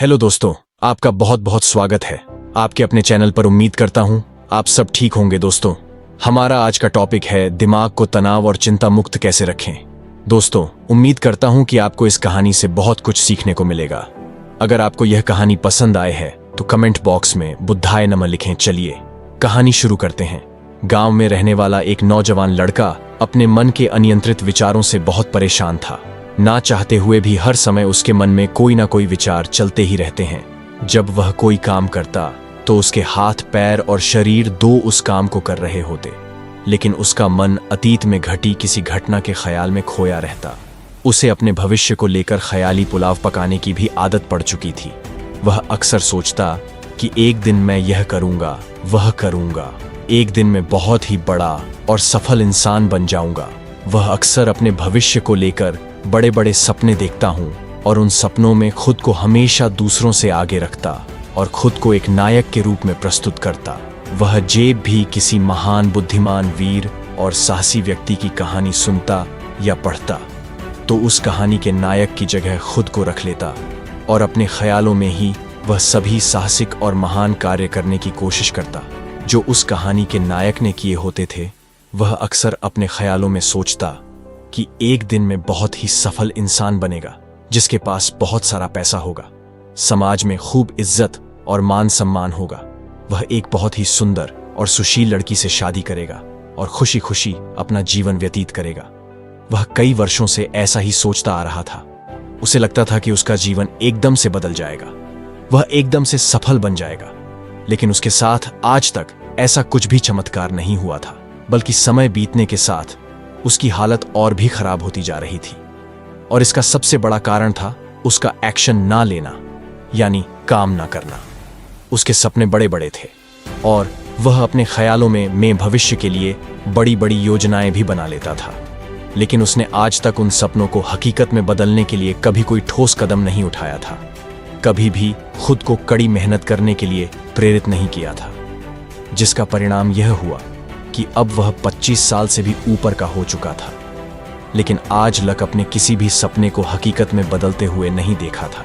Hello दोस्तों, आपका बहुत बहुत स्वागत है आपके अपने चैनल पर। उम्मीद करता हूं आप सब ठीक होंगे। दोस्तों, हमारा आज का टॉपिक है दिमाग को तनाव और चिंता मुक्त कैसे रखें। दोस्तों, उम्मीद करता हूं कि आपको इस कहानी से बहुत कुछ सीखने को मिलेगा। अगर आपको यह कहानी पसंद आए है तो कमेंट बॉक्स में बुद्धाय नमः लिखें। चलिए कहानी शुरू करते हैं। गांव में रहने वाला एक नौजवान लड़का अपने मन के अनियंत्रित विचारों से बहुत परेशान था। ना चाहते हुए भी हर समय उसके मन में कोई ना कोई विचार चलते ही रहते हैं। जब वह कोई काम करता तो उसके हाथ, पैर और शरीर दो उस काम को कर रहे होते, लेकिन उसका मन अतीत में घटी किसी घटना के ख्याल में खोया रहता। उसे अपने भविष्य को लेकर ख्याली पुलाव पकाने की भी आदत पड़ चुकी थी। वह अक्सर सोचता कि एक दिन मैं यह करूंगा, वह करूंगा, एक दिन मैं बहुत ही बड़ा और सफल इंसान बन जाऊंगा। वह अक्सर अपने भविष्य को लेकर बड़े बड़े सपने देखता हूं और उन सपनों में खुद को हमेशा दूसरों से आगे रखता और खुद को एक नायक के रूप में प्रस्तुत करता। वह जेब भी किसी महान, बुद्धिमान, वीर और साहसी व्यक्ति की कहानी सुनता या पढ़ता तो उस कहानी के नायक की जगह खुद को रख लेता और अपने ख्यालों में ही वह सभी साहसिक और महान कार्य करने की कोशिश करता जो उस कहानी के नायक ने किए होते थे। वह अक्सर अपने ख्यालों में सोचता कि एक दिन में बहुत ही सफल इंसान बनेगा जिसके पास बहुत सारा पैसा होगा, समाज में खूब इज्जत और मान सम्मान होगा। वह एक बहुत ही सुंदर और सुशील लड़की से शादी करेगा और खुशी खुशी अपना जीवन व्यतीत करेगा। वह कई वर्षों से ऐसा ही सोचता आ रहा था। उसे लगता था कि उसका जीवन एकदम से बदल जाएगा, वह एकदम से सफल बन जाएगा। लेकिन उसके साथ आज तक ऐसा कुछ भी चमत्कार नहीं हुआ था, बल्कि समय बीतने के साथ उसकी हालत और भी खराब होती जा रही थी। और इसका सबसे बड़ा कारण था उसका एक्शन ना लेना, यानी काम ना करना। उसके सपने बड़े बड़े थे और वह अपने ख्यालों में भविष्य के लिए बड़ी बड़ी योजनाएं भी बना लेता था, लेकिन उसने आज तक उन सपनों को हकीकत में बदलने के लिए कभी कोई ठोस कदम नहीं उठाया था, कभी भी खुद को कड़ी मेहनत करने के लिए प्रेरित नहीं किया था। जिसका परिणाम यह हुआ कि अब वह 25 साल से भी ऊपर का हो चुका था, लेकिन आज तक अपने किसी भी सपने को हकीकत में बदलते हुए नहीं देखा था।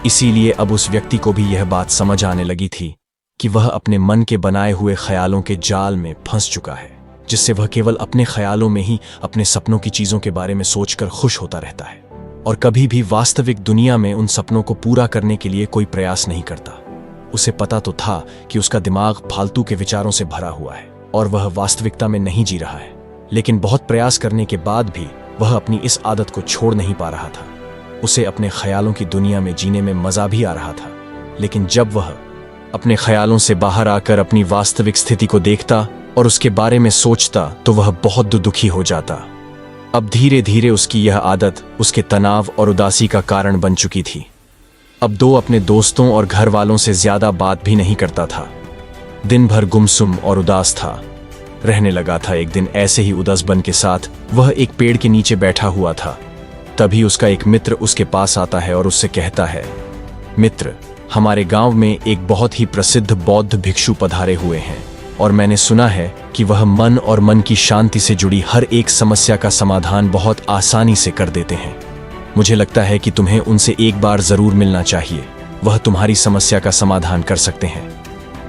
इसीलिए अब उस व्यक्ति को भी यह बात समझ आने लगी थी कि वह अपने मन के बनाए हुए ख्यालों के जाल में फंस चुका है, जिससे वह केवल अपने ख्यालों में ही अपने सपनों की चीजों के बारे में सोचकर खुश होता रहता है और कभी भी वास्तविक दुनिया में उन सपनों को पूरा करने के लिए कोई प्रयास नहीं करता। उसे पता तो था कि उसका दिमाग फालतू के विचारों से भरा हुआ है और वह वास्तविकता में नहीं जी रहा है, लेकिन बहुत प्रयास करने के बाद भी वह अपनी इस आदत को छोड़ नहीं पा रहा था। उसे अपने ख्यालों की दुनिया में जीने में मजा भी आ रहा था, लेकिन जब वह अपने ख्यालों से बाहर आकर अपनी वास्तविक स्थिति को देखता और उसके बारे में सोचता तो वह बहुत दुखी हो जाता। अब धीरे धीरे उसकी यह आदत उसके तनाव और उदासी का कारण बन चुकी थी। अब अपने दोस्तों और घर वालों से ज्यादा बात भी नहीं करता था। दिन भर गुमसुम और उदास था, रहने लगा था। एक दिन ऐसे ही उदास बन के साथ वह एक पेड़ के नीचे बैठा हुआ था। तभी उसका एक मित्र उसके पास आता है और उससे कहता है, मित्र, हमारे गांव में एक बहुत ही प्रसिद्ध बौद्ध भिक्षु पधारे हुए हैं और मैंने सुना है कि वह मन और मन की शांति से जुड़ी हर एक समस्या का समाधान बहुत आसानी से कर देते हैं। मुझे लगता है कि तुम्हें उनसे एक बार जरूर मिलना चाहिए, वह तुम्हारी समस्या का समाधान कर सकते हैं।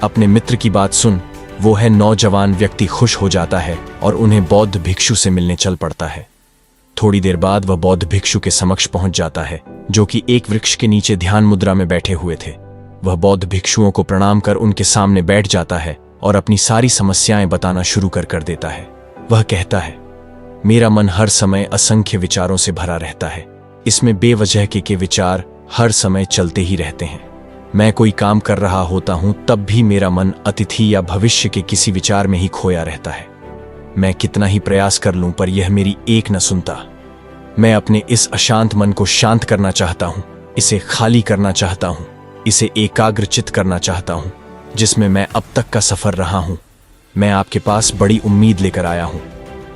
अपने मित्र की बात सुन वो है नौजवान व्यक्ति खुश हो जाता है और उन्हें बौद्ध भिक्षु से मिलने चल पड़ता है। थोड़ी देर बाद वह बौद्ध भिक्षु के समक्ष पहुंच जाता है, जो कि एक वृक्ष के नीचे ध्यान मुद्रा में बैठे हुए थे। वह बौद्ध भिक्षुओं को प्रणाम कर उनके सामने बैठ जाता है और अपनी सारी समस्याएं बताना शुरू कर देता है। वह कहता है, मेरा मन हर समय असंख्य विचारों से भरा रहता है। इसमें बेवजह के विचार हर समय चलते ही रहते हैं। मैं कोई काम कर रहा होता हूं तब भी मेरा मन अतिथि या भविष्य के किसी विचार में ही खोया रहता है। मैं कितना ही प्रयास कर लूं पर यह मेरी एक न सुनता। मैं अपने इस अशांत मन को शांत करना चाहता हूं, इसे खाली करना चाहता हूं, इसे एकाग्रचित करना चाहता हूं, जिसमें मैं अब तक का सफर रहा हूं। मैं आपके पास बड़ी उम्मीद लेकर आया हूं,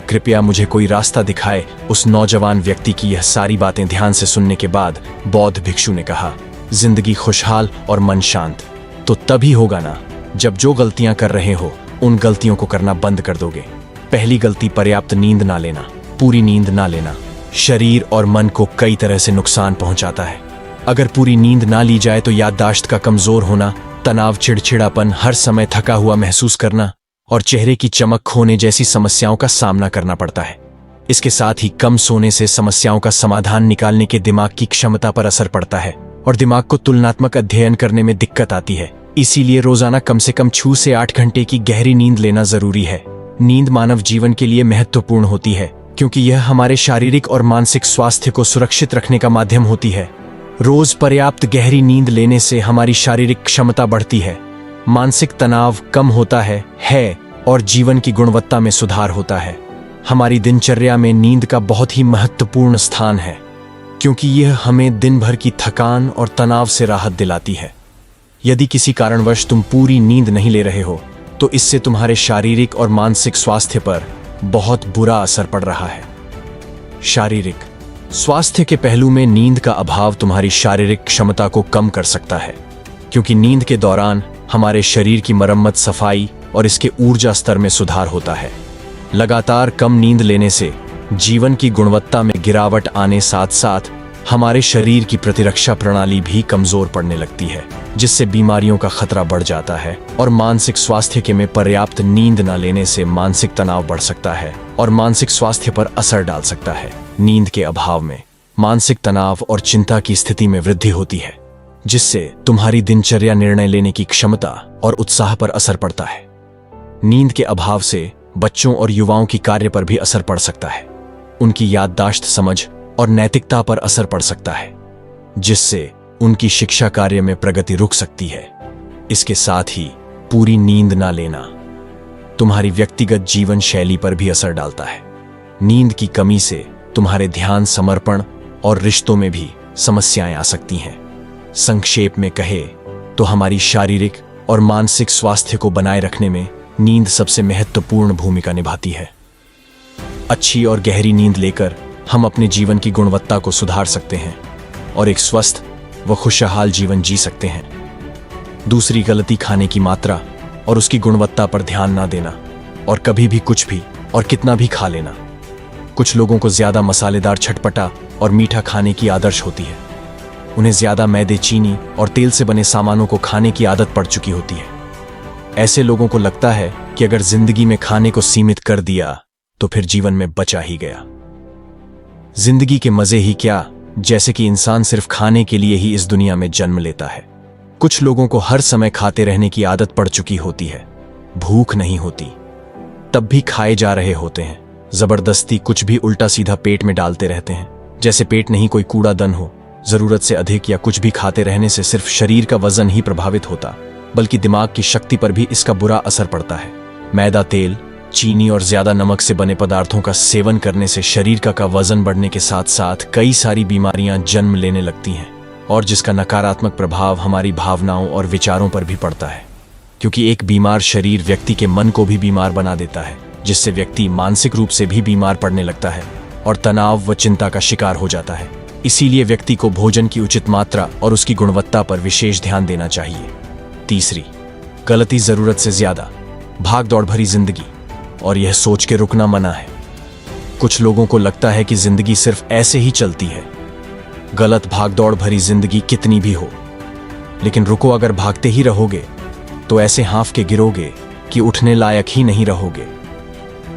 कृपया मुझे कोई रास्ता दिखाए। उस नौजवान व्यक्ति की यह सारी बातें ध्यान से सुनने के बाद बौद्ध भिक्षु ने कहा, जिंदगी खुशहाल और मन शांत तो तभी होगा ना जब जो गलतियां कर रहे हो उन गलतियों को करना बंद कर दोगे। पहली गलती पर्याप्त नींद ना लेना। पूरी नींद ना लेना शरीर और मन को कई तरह से नुकसान पहुंचाता है। अगर पूरी नींद ना ली जाए तो याददाश्त का कमजोर होना, तनाव, चिड़चिड़ापन, हर समय थका हुआ महसूस करना और चेहरे की चमक खोने जैसी समस्याओं का सामना करना पड़ता है। इसके साथ ही कम सोने से समस्याओं का समाधान निकालने के दिमाग की क्षमता पर असर पड़ता है और दिमाग को तुलनात्मक अध्ययन करने में दिक्कत आती है। इसीलिए रोजाना कम से कम 6 से 8 घंटे की गहरी नींद लेना जरूरी है। नींद मानव जीवन के लिए महत्वपूर्ण होती है क्योंकि यह हमारे शारीरिक और मानसिक स्वास्थ्य को सुरक्षित रखने का माध्यम होती है। रोज पर्याप्त गहरी नींद लेने से हमारी शारीरिक क्षमता बढ़ती है, मानसिक तनाव कम होता है और जीवन की गुणवत्ता में सुधार होता है। हमारी दिनचर्या में नींद का बहुत ही महत्वपूर्ण स्थान है क्योंकि यह हमें दिन भर की थकान और तनाव से राहत दिलाती है। यदि किसी कारणवश तुम पूरी नींद नहीं ले रहे हो तो इससे तुम्हारे शारीरिक और मानसिक स्वास्थ्य पर बहुत बुरा असर पड़ रहा है। शारीरिक स्वास्थ्य के पहलू में नींद का अभाव तुम्हारी शारीरिक क्षमता को कम कर सकता है क्योंकि नींद के दौरान हमारे शरीर की मरम्मत, सफाई और इसके ऊर्जा स्तर में सुधार होता है। लगातार कम नींद लेने से जीवन की गुणवत्ता में गिरावट आने साथ साथ हमारे शरीर की प्रतिरक्षा प्रणाली भी कमजोर पड़ने लगती है, जिससे बीमारियों का खतरा बढ़ जाता है। और मानसिक स्वास्थ्य के में पर्याप्त नींद न लेने से मानसिक तनाव बढ़ सकता है और मानसिक स्वास्थ्य पर असर डाल सकता है। नींद के अभाव में मानसिक तनाव और चिंता की स्थिति में वृद्धि होती है, जिससे तुम्हारी दिनचर्या, निर्णय लेने की क्षमता और उत्साह पर असर पड़ता है। नींद के अभाव से बच्चों और युवाओं की कार्य पर भी असर पड़ सकता है। उनकी याददाश्त, समझ और नैतिकता पर असर पड़ सकता है, जिससे उनकी शिक्षा कार्य में प्रगति रुक सकती है। इसके साथ ही पूरी नींद ना लेना तुम्हारी व्यक्तिगत जीवन शैली पर भी असर डालता है। नींद की कमी से तुम्हारे ध्यान, समर्पण और रिश्तों में भी समस्याएं आ सकती हैं। संक्षेप में कहे तो हमारी शारीरिक और मानसिक स्वास्थ्य को बनाए रखने में नींद सबसे महत्वपूर्ण भूमिका निभाती है। अच्छी और गहरी नींद लेकर हम अपने जीवन की गुणवत्ता को सुधार सकते हैं और एक स्वस्थ व खुशहाल जीवन जी सकते हैं। दूसरी गलती खाने की मात्रा और उसकी गुणवत्ता पर ध्यान ना देना और कभी भी कुछ भी और कितना भी खा लेना। कुछ लोगों को ज्यादा मसालेदार, चटपटा और मीठा खाने की आदत होती है। उन्हें ज्यादा मैदे, चीनी और तेल से बने सामानों को खाने की आदत पड़ चुकी होती है। ऐसे लोगों को लगता है कि अगर जिंदगी में खाने को सीमित कर दिया तो फिर जीवन में बचा ही गया। जिंदगी के मजे ही क्या, जैसे कि इंसान सिर्फ खाने के लिए ही इस दुनिया में जन्म लेता है। कुछ लोगों को हर समय खाते रहने की आदत पड़ चुकी होती है। भूख नहीं होती तब भी खाए जा रहे होते हैं। जबरदस्ती कुछ भी उल्टा सीधा पेट में डालते रहते हैं, जैसे पेट नहीं कोई कूड़ादन हो। जरूरत से अधिक या कुछ भी खाते रहने से सिर्फ शरीर का वजन ही प्रभावित होता, बल्कि दिमाग की शक्ति पर भी इसका बुरा असर पड़ता है। मैदा, तेल, चीनी और ज्यादा नमक से बने पदार्थों का सेवन करने से शरीर का वजन बढ़ने के साथ साथ कई सारी बीमारियां जन्म लेने लगती हैं और जिसका नकारात्मक प्रभाव हमारी भावनाओं और विचारों पर भी पड़ता है, क्योंकि एक बीमार शरीर व्यक्ति के मन को भी बीमार बना देता है, जिससे व्यक्ति मानसिक रूप से भी बीमार पड़ने लगता है और तनाव व चिंता का शिकार हो जाता है। इसीलिए व्यक्ति को भोजन की उचित मात्रा और उसकी गुणवत्ता पर विशेष ध्यान देना चाहिए। तीसरी गलती, जरूरत से ज्यादा भाग दौड़ भरी जिंदगी और यह सोच के रुकना मना है। कुछ लोगों को लगता है कि जिंदगी सिर्फ ऐसे ही चलती है। गलत। भाग दौड़ भरी जिंदगी कितनी भी हो, लेकिन रुको, अगर भागते ही रहोगे तो ऐसे हाँफ के गिरोगे कि उठने लायक ही नहीं रहोगे।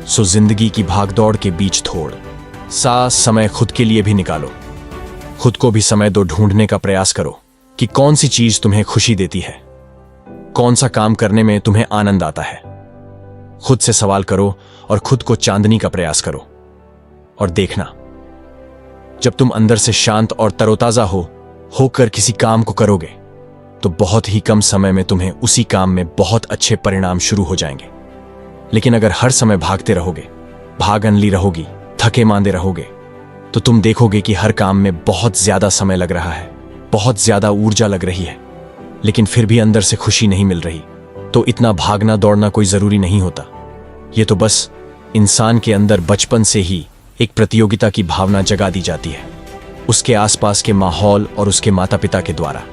सो जिंदगी की भागदौड़ के बीच थोड़ सा समय खुद के लिए भी निकालो। खुद को भी समय दो, ढूंढने का प्रयास करो कि कौन सी चीज तुम्हें खुशी देती है, कौन सा काम करने में तुम्हें आनंद आता है। खुद से सवाल करो और खुद को चांदनी का प्रयास करो और देखना, जब तुम अंदर से शांत और तरोताजा होकर किसी काम को करोगे तो बहुत ही कम समय में तुम्हें उसी काम में बहुत अच्छे परिणाम शुरू हो जाएंगे। लेकिन अगर हर समय भागते रहोगे, भागनली रहोगी, थके मांदे रहोगे, तो तुम देखोगे कि हर काम में बहुत ज्यादा समय लग रहा है, बहुत ज्यादा ऊर्जा लग रही है, लेकिन फिर भी अंदर से खुशी नहीं मिल रही। तो इतना भागना दौड़ना कोई जरूरी नहीं होता। ये तो बस इंसान के अंदर बचपन से ही एक प्रतियोगिता की भावना जगा दी जाती है, उसके आसपास के माहौल और उसके माता पिता के द्वारा।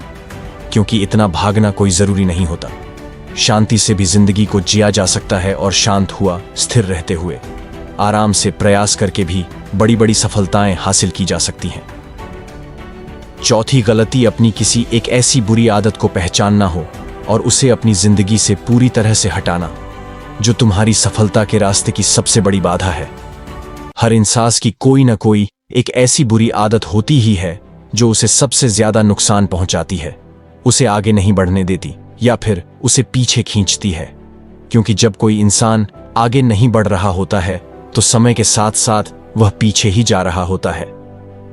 क्योंकि इतना भागना कोई जरूरी नहीं होता। शांति से भी जिंदगी को जिया जा सकता है और शांत हुआ, स्थिर रहते हुए, आराम से प्रयास करके भी बड़ी बड़ी सफलताएं हासिल की जा सकती हैं। चौथी गलती अपनी किसी एक ऐसी बुरी आदत को पहचानना हो और उसे अपनी जिंदगी से पूरी तरह से हटाना जो तुम्हारी सफलता के रास्ते की सबसे बड़ी बाधा है। हर इंसान की कोई ना कोई एक ऐसी बुरी आदत होती ही है जो उसे सबसे ज्यादा नुकसान पहुंचाती है, उसे आगे नहीं बढ़ने देती या फिर उसे पीछे खींचती है। क्योंकि जब कोई इंसान आगे नहीं बढ़ रहा होता है तो समय के साथ साथ वह पीछे ही जा रहा होता है।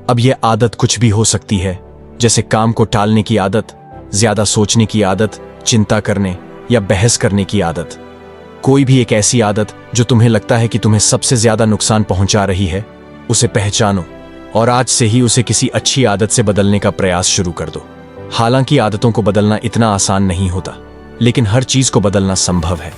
अब यह आदत कुछ भी हो सकती है, जैसे काम को टालने की आदत, ज्यादा सोचने की आदत, चिंता करने या बहस करने की आदत। कोई भी एक ऐसी आदत जो तुम्हें लगता है कि तुम्हें सबसे ज्यादा नुकसान पहुंचा रही है, उसे पहचानो और आज से ही उसे किसी अच्छी आदत से बदलने का प्रयास शुरू कर दो। हालांकि आदतों को बदलना इतना आसान नहीं होता, लेकिन हर चीज को बदलना संभव है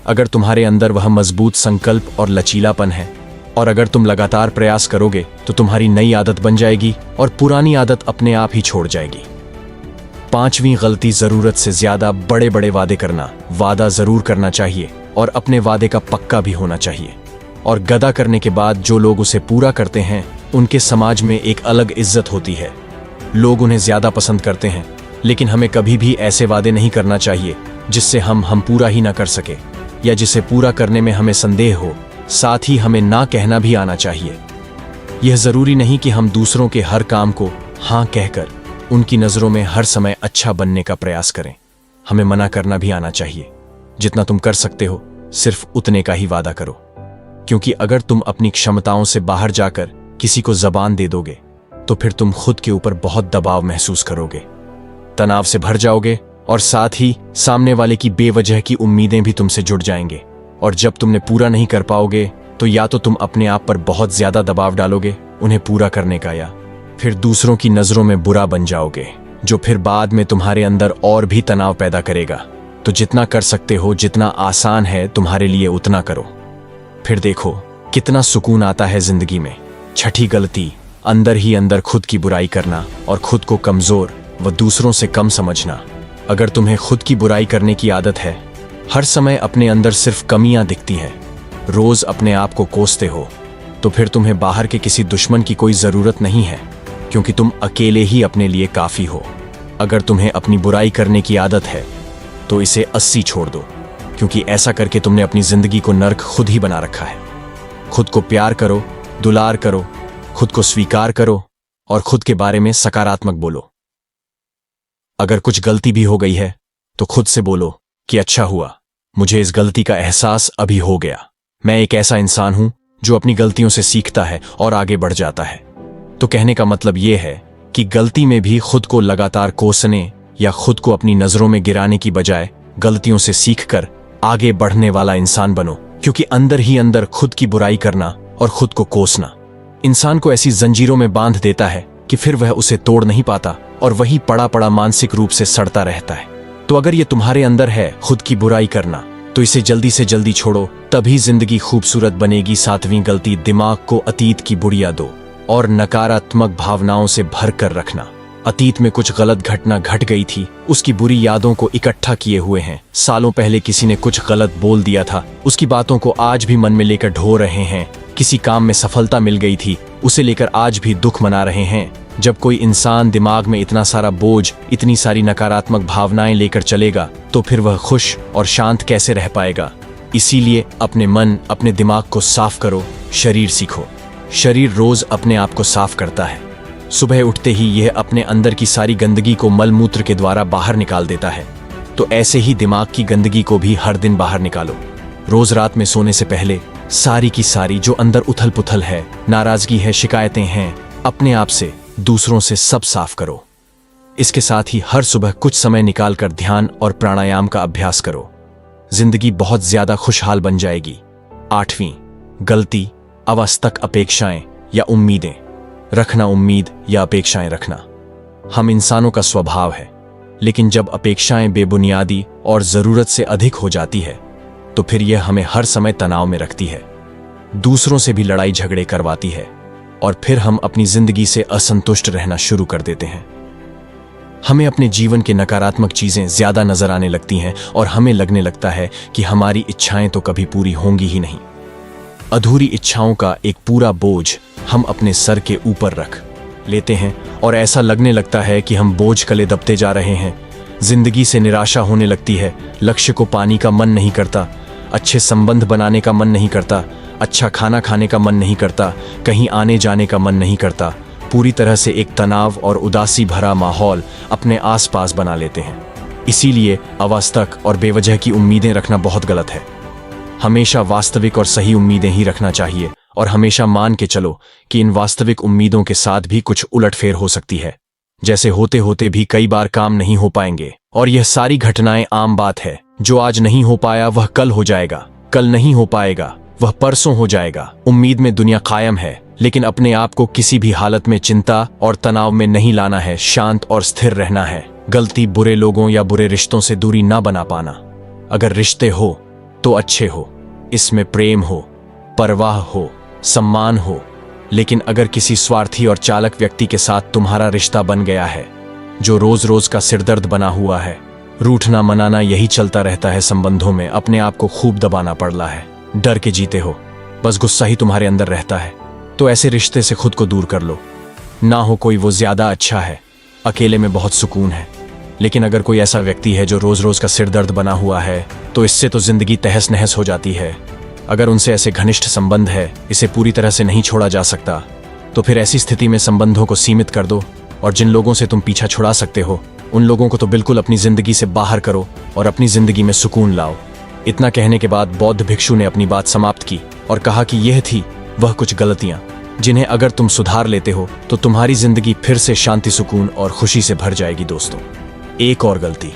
अगर तुम्हारे अंदर वह मजबूत संकल्प और लचीलापन है। और अगर तुम लगातार प्रयास करोगे तो तुम्हारी नई आदत बन जाएगी और पुरानी आदत अपने आप ही छोड़ जाएगी। पांचवी गलती, जरूरत से ज्यादा बड़े बड़े वादे करना। वादा जरूर करना चाहिए और अपने वादे का पक्का भी होना चाहिए, और गदा करने के बाद जो लोग उसे पूरा करते हैं उनके समाज में एक अलग इज्जत होती है। लोग उन्हें ज्यादा पसंद करते हैं, लेकिन हमें कभी भी ऐसे वादे नहीं करना चाहिए जिससे हम पूरा ही ना कर सके या जिसे पूरा करने में हमें संदेह हो। साथ ही हमें ना कहना भी आना चाहिए। यह जरूरी नहीं कि हम दूसरों के हर काम को हाँ कहकर उनकी नजरों में हर समय अच्छा बनने का प्रयास करें। हमें मना करना भी आना चाहिए। जितना तुम कर सकते हो सिर्फ उतने का ही वादा करो, क्योंकि अगर तुम अपनी क्षमताओं से बाहर जाकर किसी को जबान दे दोगे तो फिर तुम खुद के ऊपर बहुत दबाव महसूस करोगे, तनाव से भर जाओगे और साथ ही सामने वाले की बेवजह की उम्मीदें भी तुमसे जुड़ जाएंगे। और जब तुमने पूरा नहीं कर पाओगे तो या तो तुम अपने आप पर बहुत ज्यादा दबाव डालोगे उन्हें पूरा करने का, या फिर दूसरों की नजरों में बुरा बन जाओगे, जो फिर बाद में तुम्हारे अंदर और भी तनाव पैदा करेगा। तो जितना कर सकते हो, जितना आसान है तुम्हारे लिए, उतना करो, फिर देखो कितना सुकून आता है जिंदगी में। छठी गलती, अंदर ही अंदर खुद की बुराई करना और खुद को कमजोर व दूसरों से कम समझना। अगर तुम्हें खुद की बुराई करने की आदत है, हर समय अपने अंदर सिर्फ कमियां दिखती है, रोज अपने आप को कोसते हो, तो फिर तुम्हें बाहर के किसी दुश्मन की कोई जरूरत नहीं है, क्योंकि तुम अकेले ही अपने लिए काफी हो। अगर तुम्हें अपनी बुराई करने की आदत है तो इसे 80 छोड़ दो, क्योंकि ऐसा करके तुमने अपनी जिंदगी को नर्क खुद ही बना रखा है। खुद को प्यार करो, दुलार करो, खुद को स्वीकार करो और खुद के बारे में सकारात्मक बोलो। अगर कुछ गलती भी हो गई है तो खुद से बोलो कि अच्छा हुआ, मुझे इस गलती का एहसास अभी हो गया। मैं एक ऐसा इंसान हूं जो अपनी गलतियों से सीखता है और आगे बढ़ जाता है। तो कहने का मतलब यह है कि गलती में भी खुद को लगातार कोसने या खुद को अपनी नजरों में गिराने की बजाय गलतियों से सीखकर आगे बढ़ने वाला इंसान बनो, क्योंकि अंदर ही अंदर खुद की बुराई करना और खुद को कोसना इंसान को ऐसी जंजीरों में बांध देता है कि फिर वह उसे तोड़ नहीं पाता और वही पड़ा पड़ा मानसिक रूप से सड़ता रहता है। तो अगर ये तुम्हारे अंदर है खुद की बुराई करना, तो इसे जल्दी से जल्दी छोड़ो, तभी जिंदगी खूबसूरत बनेगी। सातवीं गलती, दिमाग को अतीत की बुढ़िया दो और नकारात्मक भावनाओं से भर कर रखना। अतीत में कुछ गलत घटना घट गई थी, उसकी बुरी यादों को इकट्ठा किए हुए हैं। सालों पहले किसी ने कुछ गलत बोल दिया था, उसकी बातों को आज भी मन में लेकर ढो रहे हैं। किसी काम में सफलता मिल गई थी, उसे लेकर आज भी दुख मना रहे हैं। जब कोई इंसान दिमाग में इतना सारा बोझ, इतनी सारी नकारात्मक भावनाएं लेकर चलेगा तो फिर वह खुश और शांत कैसे रह पाएगा। इसीलिए अपने मन, अपने दिमाग को साफ करो, शरीर सीखो। शरीर रोज अपने आप को साफ करता है। सुबह उठते ही यह अपने अंदर की सारी गंदगी को मलमूत्र के द्वारा बाहर निकाल देता है। तो ऐसे ही दिमाग की गंदगी को भी हर दिन बाहर निकालो। रोज रात में सोने से पहले सारी की सारी जो अंदर उथल पुथल है, नाराजगी है, शिकायतें हैं, अपने आप से, दूसरों से सब साफ करो। इसके साथ ही हर सुबह कुछ समय निकालकर ध्यान और प्राणायाम का अभ्यास करो। जिंदगी बहुत ज्यादा खुशहाल बन जाएगी। आठवीं गलती, अवास्तविक अपेक्षाएं या उम्मीदें रखना। उम्मीद या अपेक्षाएं रखना हम इंसानों का स्वभाव है, लेकिन जब अपेक्षाएं बेबुनियादी और जरूरत से अधिक हो जाती है तो फिर यह हमें हर समय तनाव में रखती है, दूसरों से भी लड़ाई झगड़े करवाती है और फिर हम अपनी जिंदगी से असंतुष्ट रहना शुरू कर देते हैं। हमें अपने जीवन के नकारात्मक चीजें ज्यादा नजर आने लगती हैं और हमें लगने लगता है कि हमारी इच्छाएं तो कभी पूरी होंगी ही नहीं। अधूरी इच्छाओं का एक पूरा बोझ हम अपने सर के ऊपर रख लेते हैं और ऐसा लगने लगता है कि हम बोझ कले दबते जा रहे हैं। जिंदगी से निराशा होने लगती है, लक्ष्य को पाने का मन नहीं करता, अच्छे संबंध बनाने का मन नहीं करता, अच्छा खाना खाने का मन नहीं करता, कहीं आने जाने का मन नहीं करता। पूरी तरह से एक तनाव और उदासी भरा माहौल अपने आसपास बना लेते हैं। इसीलिए अवास्तविक और बेवजह की उम्मीदें रखना बहुत गलत है। हमेशा वास्तविक और सही उम्मीदें ही रखना चाहिए और हमेशा मान के चलो कि इन वास्तविक उम्मीदों के साथ भी कुछ उलटफेर हो सकती है। जैसे होते होते भी कई बार काम नहीं हो पाएंगे और यह सारी घटनाएं आम बात है। जो आज नहीं हो पाया वह कल हो जाएगा, कल नहीं हो पाएगा वह परसों हो जाएगा। उम्मीद में दुनिया कायम है, लेकिन अपने आप को किसी भी हालत में चिंता और तनाव में नहीं लाना है। शांत और स्थिर रहना है। गलती बुरे लोगों या बुरे रिश्तों से दूरी ना बना पाना। अगर रिश्ते हो तो अच्छे हो, इसमें प्रेम हो, परवाह हो, सम्मान हो। लेकिन अगर किसी स्वार्थी और चालक व्यक्ति के साथ तुम्हारा रिश्ता बन गया है जो रोज रोज का सिरदर्द बना हुआ है, रूठना मनाना यही चलता रहता है। संबंधों में अपने आप को खूब दबाना पड़ रहा है, डर के जीते हो, बस गुस्सा ही तुम्हारे अंदर रहता है, तो ऐसे रिश्ते से खुद को दूर कर लो। ना हो कोई वो ज्यादा अच्छा है, अकेले में बहुत सुकून है। लेकिन अगर कोई ऐसा व्यक्ति है जो रोज रोज का सिरदर्द बना हुआ है, तो इससे तो जिंदगी तहस नहस हो जाती है। अगर उनसे ऐसे घनिष्ठ संबंध है, इसे पूरी तरह से नहीं छोड़ा जा सकता, तो फिर ऐसी स्थिति में संबंधों को सीमित कर दो और जिन लोगों से तुम पीछा छुड़ा सकते हो उन लोगों को तो बिल्कुल अपनी जिंदगी से बाहर करो और अपनी जिंदगी में सुकून लाओ। इतना कहने के बाद बौद्ध भिक्षु ने अपनी बात समाप्त की और कहा कि यह थी वह कुछ गलतियां जिन्हें अगर तुम सुधार लेते हो तो तुम्हारी जिंदगी फिर से शांति, सुकून और खुशी से भर जाएगी। दोस्तों, एक और गलती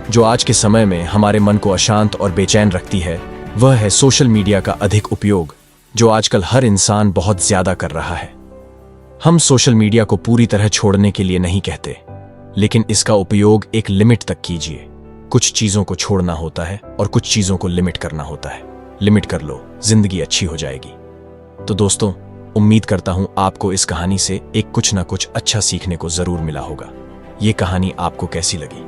जो आज के समय में हमारे मन को अशांत और बेचैन रखती है वह है सोशल मीडिया का अधिक उपयोग, जो आजकल हर इंसान बहुत ज्यादा कर रहा है। हम सोशल मीडिया को पूरी तरह छोड़ने के लिए नहीं कहते, लेकिन इसका उपयोग एक लिमिट तक कीजिए। कुछ चीजों को छोड़ना होता है और कुछ चीजों को लिमिट करना होता है। लिमिट कर लो, जिंदगी अच्छी हो जाएगी। तो दोस्तों, उम्मीद करता हूं आपको इस कहानी से एक कुछ ना कुछ अच्छा सीखने को जरूर मिला होगा। ये कहानी आपको कैसी लगी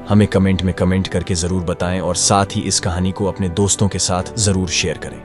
हमें कमेंट में कमेंट करके जरूर बताएं और साथ ही इस कहानी को अपने दोस्तों के साथ जरूर शेयर करें।